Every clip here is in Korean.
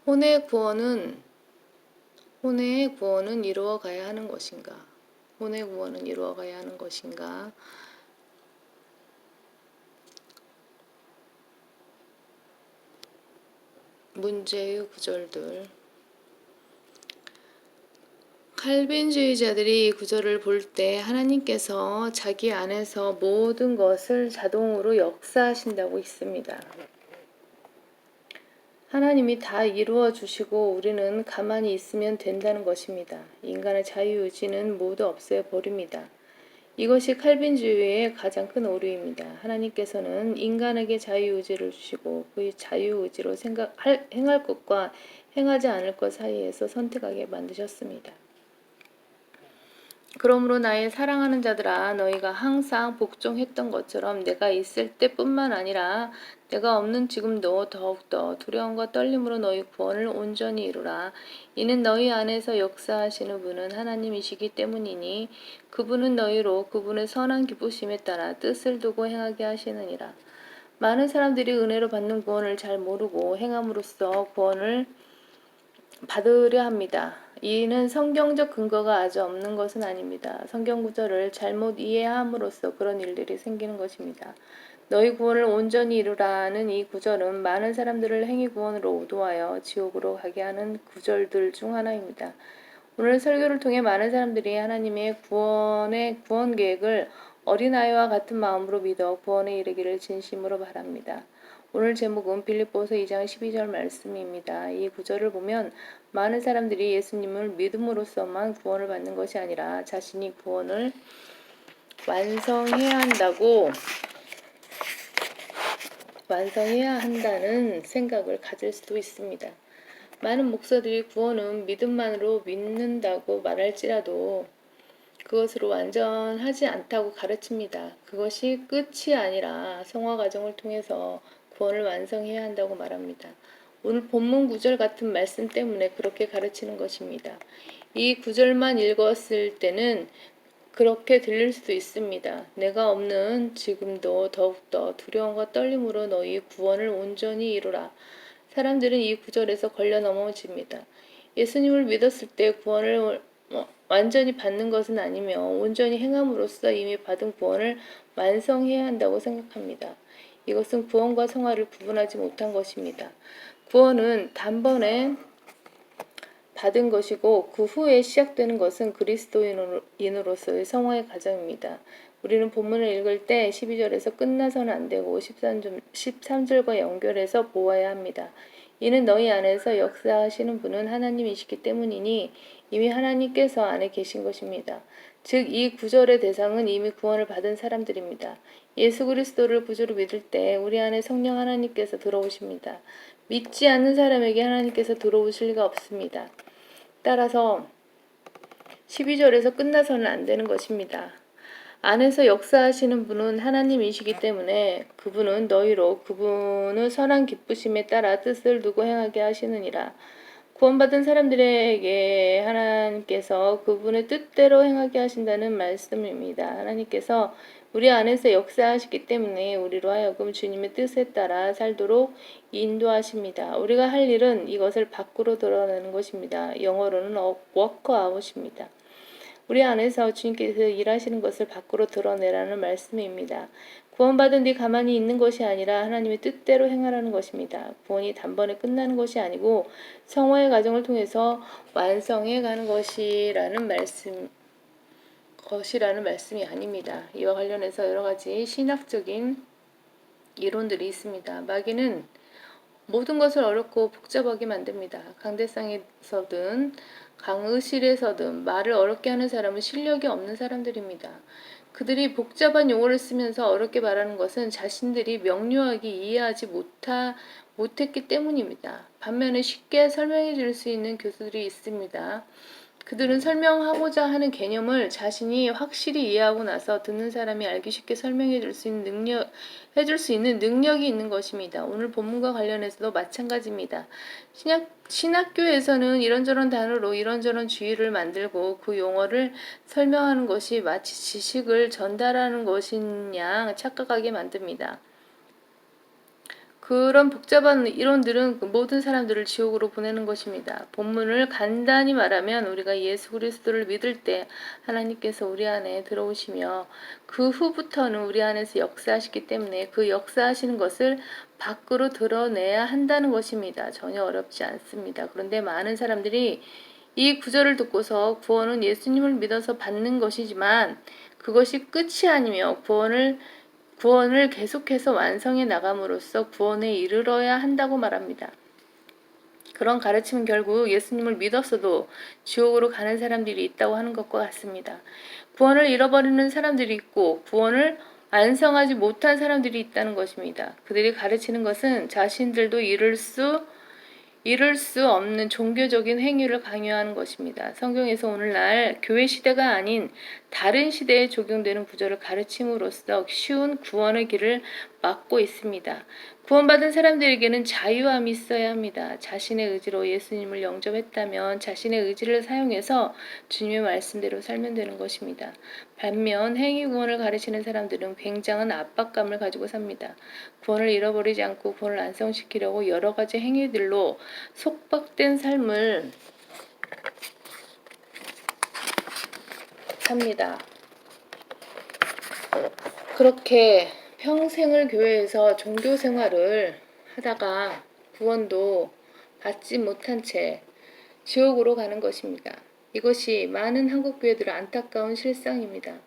혼의 구원은 이루어가야 하는 것인가? 혼의 구원은 이루어가야 하는 것인가? 문제의 구절들. 칼빈주의자들이 이 구절을 볼 때 하나님께서 자기 안에서 모든 것을 자동으로 역사하신다고 했습니다. 하나님이 다 이루어 주시고 우리는 가만히 있으면 된다는 것입니다. 인간의 자유의지는 모두 없애 버립니다. 이것이 칼빈주의의 가장 큰 오류입니다. 하나님께서는 인간에게 자유의지를 주시고 그 자유의지로 행할 것과 행하지 않을 것 사이에서 선택하게 만드셨습니다. 그러므로 나의 사랑하는 자들아, 너희가 항상 복종했던 것처럼 내가 있을 때뿐만 아니라 내가 없는 지금도 더욱더 두려움과 떨림으로 너희 구원을 온전히 이루라. 이는 너희 안에서 역사하시는 분은 하나님이시기 때문이니 그분은 너희로 그분의 선한 기쁘심에 따라 뜻을 두고 행하게 하시느니라. 많은 사람들이 은혜로 받는 구원을 잘 모르고 행함으로써 구원을 받으려 합니다. 이는 성경적 근거가 아주 없는 것은 아닙니다. 성경 구절을 잘못 이해함으로써 그런 일들이 생기는 것입니다. 너희 구원을 온전히 이루라는 이 구절은 많은 사람들을 행위 구원으로 오도하여 지옥으로 가게 하는 구절들 중 하나입니다. 오늘 설교를 통해 많은 사람들이 하나님의 구원 계획을 어린아이와 같은 마음으로 믿어 구원에 이르기를 진심으로 바랍니다. 오늘 제목은 빌립보서 2장 12절 말씀입니다. 이 구절을 보면 많은 사람들이 예수님을 믿음으로써만 구원을 받는 것이 아니라 자신이 구원을 완성해야 한다는 생각을 가질 수도 있습니다. 많은 목사들이 구원은 믿음만으로 믿는다고 말할지라도 그것으로 완전하지 않다고 가르칩니다. 그것이 끝이 아니라 성화 과정을 통해서 구원을 완성해야 한다고 말합니다. 오늘 본문 구절 같은 말씀 때문에 그렇게 가르치는 것입니다. 이 구절만 읽었을 때는 그렇게 들릴 수도 있습니다. 내가 없는 지금도 더욱더 두려움과 떨림으로 너희 구원을 온전히 이루라. 사람들은 이 구절에서 걸려 넘어집니다. 예수님을 믿었을 때 구원을 완전히 받는 것은 아니며 온전히 행함으로써 이미 받은 구원을 완성해야 한다고 생각합니다. 이것은 구원과 성화를 구분하지 못한 것입니다. 구원은 단번에 받은 것이고 그 후에 시작되는 것은 그리스도인으로서의 성화의 과정입니다. 우리는 본문을 읽을 때 12절에서 끝나서는 안 되고 13절과 연결해서 보아야 합니다. 이는 너희 안에서 역사하시는 분은 하나님이시기 때문이니 이미 하나님께서 안에 계신 것입니다. 즉 이 구절의 대상은 이미 구원을 받은 사람들입니다. 예수 그리스도를 구주로 믿을 때 우리 안에 성령 하나님께서 들어오십니다. 믿지 않는 사람에게 하나님께서 들어오실 리가 없습니다. 따라서 12절에서 끝나서는 안 되는 것입니다. 안에서 역사하시는 분은 하나님이시기 때문에 그분은 너희로 그분의 선한 기쁘심에 따라 뜻을 두고 행하게 하시느니라. 구원받은 사람들에게 하나님께서 그분의 뜻대로 행하게 하신다는 말씀입니다. 하나님께서 우리 안에서 역사하시기 때문에 우리로 하여금 주님의 뜻에 따라 살도록 인도하십니다. 우리가 할 일은 이것을 밖으로 드러내는 것입니다. 영어로는 work out입니다. 우리 안에서 주님께서 일하시는 것을 밖으로 드러내라는 말씀입니다. 구원받은 뒤 가만히 있는 것이 아니라 하나님의 뜻대로 행하라는 것입니다. 구원이 단번에 끝나는 것이 아니고 성화의 과정을 통해서 완성해 가는 것이라는 말씀이 아닙니다. 이와 관련해서 여러 가지 신학적인 이론들이 있습니다. 마귀는 모든 것을 어렵고 복잡하게 만듭니다. 강대상에서든 강의실에서든 말을 어렵게 하는 사람은 실력이 없는 사람들입니다. 그들이 복잡한 용어를 쓰면서 어렵게 말하는 것은 자신들이 명료하게 이해하지 못했기 때문입니다. 반면에 쉽게 설명해 줄 수 있는 교수들이 있습니다. 그들은 설명하고자 하는 개념을 자신이 확실히 이해하고 나서 듣는 사람이 알기 쉽게 설명해 줄 수 있는 능력이 있는 것입니다. 오늘 본문과 관련해서도 마찬가지입니다. 신학교에서는 이런저런 단어로 이런저런 주의를 만들고 그 용어를 설명하는 것이 마치 지식을 전달하는 것인 양 착각하게 만듭니다. 그런 복잡한 이론들은 그 모든 사람들을 지옥으로 보내는 것입니다. 본문을 간단히 말하면 우리가 예수 그리스도를 믿을 때 하나님께서 우리 안에 들어오시며 그 후부터는 우리 안에서 역사하시기 때문에 그 역사하시는 것을 밖으로 드러내야 한다는 것입니다. 전혀 어렵지 않습니다. 그런데 많은 사람들이 이 구절을 듣고서 구원은 예수님을 믿어서 받는 것이지만 그것이 끝이 아니며 구원을 계속해서 완성해 나감으로써 구원에 이르러야 한다고 말합니다. 그런 가르침은 결국 예수님을 믿었어도 지옥으로 가는 사람들이 있다고 하는 것과 같습니다. 구원을 잃어버리는 사람들이 있고 구원을 완성하지 못한 사람들이 있다는 것입니다. 그들이 가르치는 것은 자신들도 이룰 수 없는 종교적인 행위를 강요하는 것입니다. 성경에서 오늘날 교회 시대가 아닌 다른 시대에 적용되는 구절을 가르침으로써 쉬운 구원의 길을 막고 있습니다. 구원받은 사람들에게는 자유함이 있어야 합니다. 자신의 의지로 예수님을 영접했다면 자신의 의지를 사용해서 주님의 말씀대로 살면 되는 것입니다. 반면 행위 구원을 가르치는 사람들은 굉장한 압박감을 가지고 삽니다. 구원을 잃어버리지 않고 구원을 완성시키려고 여러 가지 행위들로 속박된 삶을 삽니다. 그렇게 평생을 교회에서 종교 생활을 하다가 구원도 받지 못한 채 지옥으로 가는 것입니다. 이것이 많은 한국 교회들의 안타까운 실상입니다.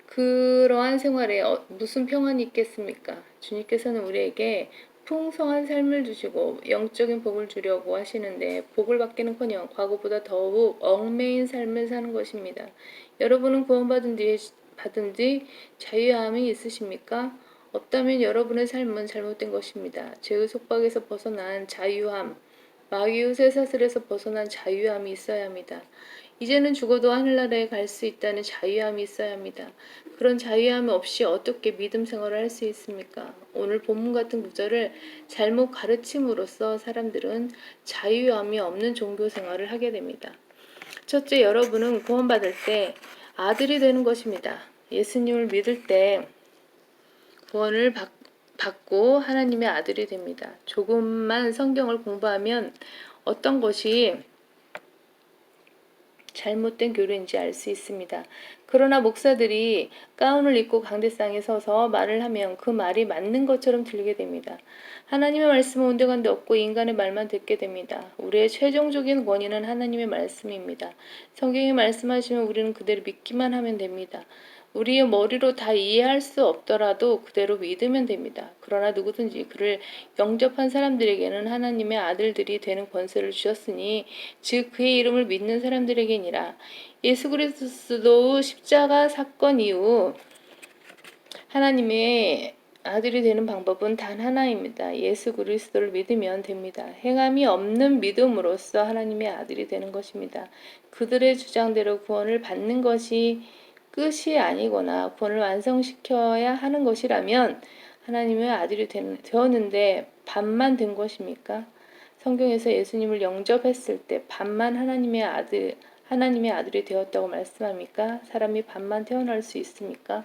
그러한 생활에 무슨 평안이 있겠습니까? 주님께서는 우리에게 풍성한 삶을 주시고 영적인 복을 주려고 하시는데 복을 받기는커녕 과거보다 더욱 얽매인 삶을 사는 것입니다. 여러분은 구원받은 뒤 자유함이 있으십니까? 없다면 여러분의 삶은 잘못된 것입니다. 죄의 속박에서 벗어난 자유함, 마귀의 쇠사슬에서 벗어난 자유함이 있어야 합니다. 이제는 죽어도 하늘나라에 갈 수 있다는 자유함이 있어야 합니다. 그런 자유함 없이 어떻게 믿음 생활을 할 수 있습니까? 오늘 본문 같은 구절을 잘못 가르침으로써 사람들은 자유함이 없는 종교 생활을 하게 됩니다. 첫째, 여러분은 구원받을 때 아들이 되는 것입니다. 예수님을 믿을 때 구원을 받고 하나님의 아들이 됩니다. 조금만 성경을 공부하면 어떤 것이 잘못된 교류인지 알 수 있습니다. 그러나 목사들이 가운을 입고 강대상에 서서 말을 하면 그 말이 맞는 것처럼 들리게 됩니다. 하나님의 말씀은 온데간데 없고 인간의 말만 듣게 됩니다. 우리의 최종적인 원인은 하나님의 말씀입니다. 성경이 말씀하시면 우리는 그대로 믿기만 하면 됩니다. 우리의 머리로 다 이해할 수 없더라도 그대로 믿으면 됩니다. 그러나 누구든지 그를 영접한 사람들에게는 하나님의 아들들이 되는 권세를 주셨으니 즉 그의 이름을 믿는 사람들에게니라. 예수 그리스도 십자가 사건 이후 하나님의 아들이 되는 방법은 단 하나입니다. 예수 그리스도를 믿으면 됩니다. 행함이 없는 믿음으로써 하나님의 아들이 되는 것입니다. 그들의 주장대로 구원을 받는 것이 끝이 아니거나 구원을 완성시켜야 하는 것이라면 하나님의 아들이 되었는데 반만 된 것입니까? 성경에서 예수님을 영접했을 때 반만 하나님의 아들이 되었다고 말씀합니까? 사람이 반만 태어날 수 있습니까?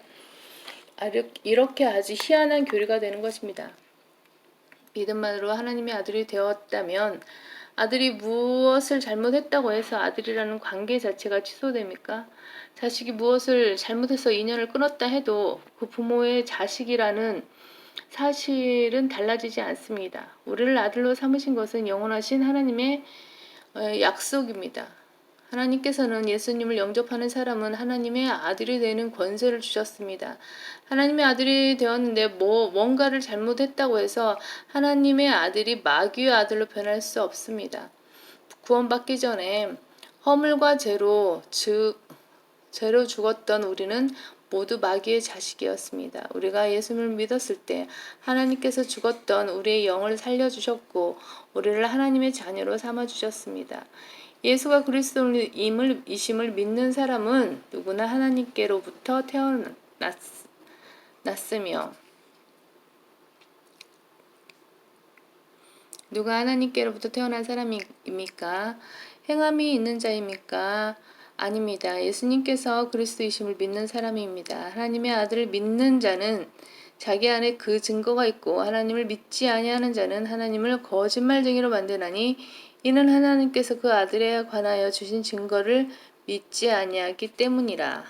이렇게 아주 희한한 교리가 되는 것입니다. 믿음만으로 하나님의 아들이 되었다면 아들이 무엇을 잘못했다고 해서 아들이라는 관계 자체가 취소됩니까? 자식이 무엇을 잘못해서 인연을 끊었다 해도 그 부모의 자식이라는 사실은 달라지지 않습니다. 우리를 아들로 삼으신 것은 영원하신 하나님의 약속입니다. 하나님께서는 예수님을 영접하는 사람은 하나님의 아들이 되는 권세를 주셨습니다. 하나님의 아들이 되었는데 뭔가를 잘못했다고 해서 하나님의 아들이 마귀의 아들로 변할 수 없습니다. 구원받기 전에 허물과 죄로 죽었던 우리는 모두 마귀의 자식이었습니다. 우리가 예수님을 믿었을 때 하나님께서 죽었던 우리의 영을 살려주셨고 우리를 하나님의 자녀로 삼아주셨습니다. 예수가 그리스도이심을 믿는 사람은 누구나 하나님께로부터 태어났으며 누가 하나님께로부터 태어난 사람입니까? 행함이 있는 자입니까? 아닙니다. 예수님께서 그리스도이심을 믿는 사람입니다. 하나님의 아들을 믿는 자는 자기 안에 그 증거가 있고 하나님을 믿지 아니하는 자는 하나님을 거짓말쟁이로 만드나니 이는 하나님께서 그 아들에 관하여 주신 증거를 믿지 아니하기 때문이라.